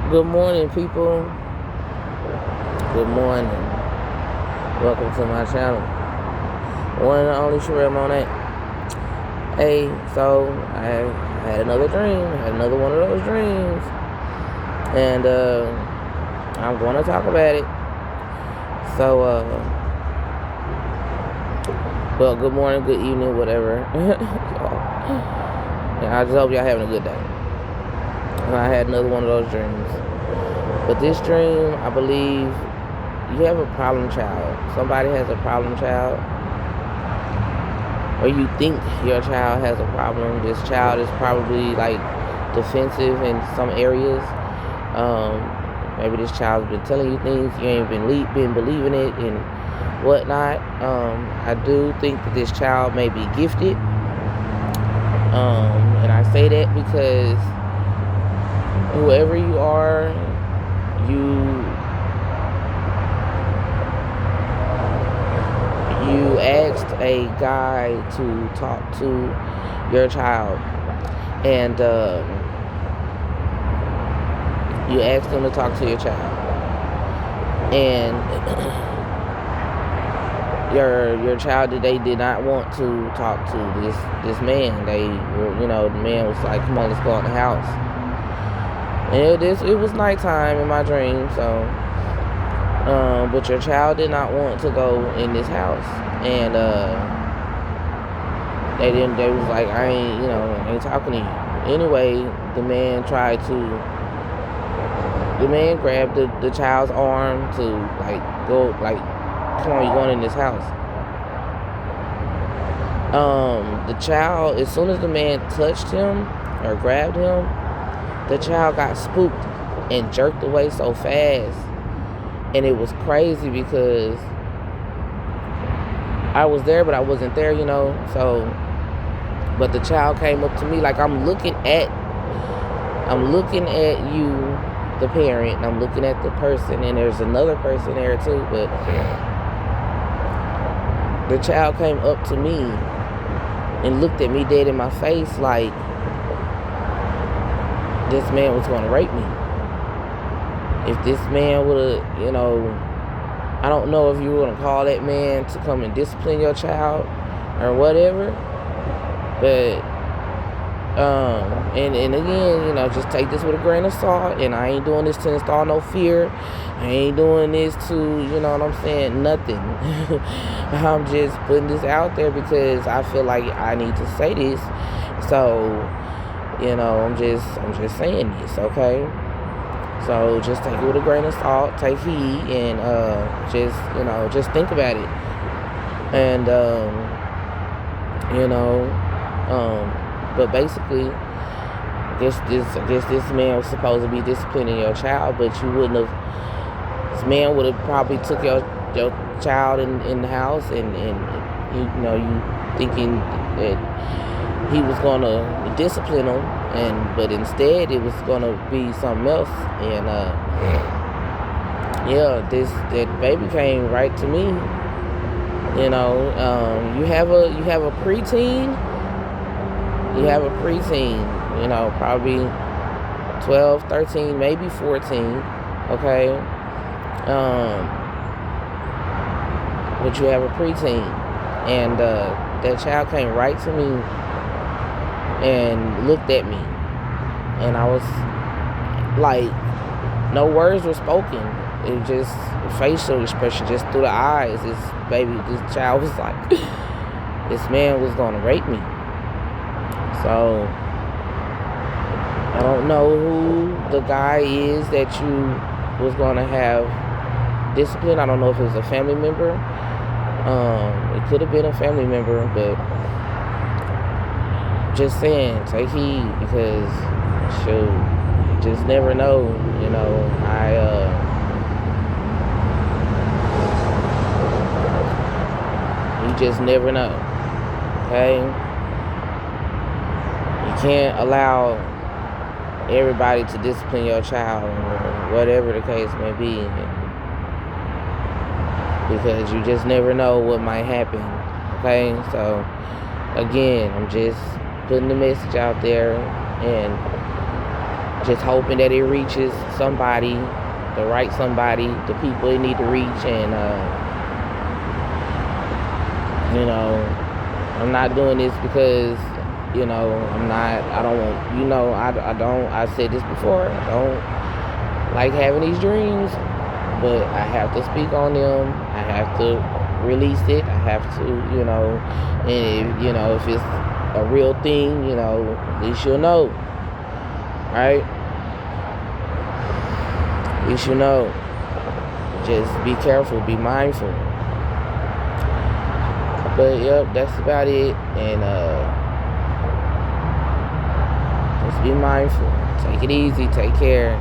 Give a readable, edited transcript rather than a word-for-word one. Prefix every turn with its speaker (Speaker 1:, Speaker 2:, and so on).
Speaker 1: Good morning, people. Good morning. Welcome to my channel. One and only Sherelle Monet. Hey, so I had another dream. I had another one of those dreams. And I'm going to talk about it. So, well, good morning, good evening, whatever. And I just hope y'all having a good day. And I had another one of those dreams. But this dream, I believe, you have a problem child. Somebody has a problem child. Or you think your child has a problem. This child is probably like defensive in some areas. Maybe this child's been telling you things, you ain't been believing it and whatnot. I do think that this child may be gifted. And I say that because whoever you are, you asked a guy to talk to your child, and you asked him to talk to your child, and your child, they did not want to talk to this man. They were, the man was like, "Come on, let's go in the house." And it was nighttime in my dream, so but your child did not want to go in this house, and they was like, I ain't talking to you. Anyway, the man grabbed the child's arm to go, come on, you going in this house. The child, as soon as the man touched him or grabbed him, the child got spooked and jerked away so fast. And it was crazy because I was there, but I wasn't there, So, but the child came up to me, like I'm looking at you, the parent, and I'm looking at the person, and there's another person there too. But the child came up to me and looked at me dead in my face, like this man was going to rape me. If this man would have, I don't know if you were going to call that man to come and discipline your child or whatever. But, and again, just take this with a grain of salt. And I ain't doing this to install no fear. I ain't doing this to, nothing. I'm just putting this out there because I feel like I need to say this. So, I'm just saying this, okay? So just take it with a grain of salt, take heed, and just think about it. And but basically, I guess this man was supposed to be disciplining your child, but you wouldn't have. This man would have probably took your child in the house, and you thinking that he was gonna discipline him, but instead it was gonna be something else. And that baby came right to me. You have a preteen. You have a preteen. Probably 12, 13, maybe 14. Okay. But you have a preteen, and that child came right to me and looked at me, and I was like, no words were spoken. It was just facial expression, just through the eyes. This child was like, this man was gonna rape me. So I don't know who the guy is that you was gonna have discipline. I don't know if it was a family member. It could have been a family member, but just saying, take heed, because shoot, you just never know. You just never know. Okay, you can't allow everybody to discipline your child or whatever the case may be, because you just never know what might happen. Okay, so again, I'm just putting the message out there, and just hoping that it reaches somebody, the right somebody, the people it need to reach. And I'm not doing this because I don't want, I said this before, I don't like having these dreams, but I have to speak on them. I have to release it. I have to, and if it's a real thing, at least you'll know, right? At least you know. Just be careful, be mindful. But yep, that's about it. And just be mindful. Take it easy. Take care.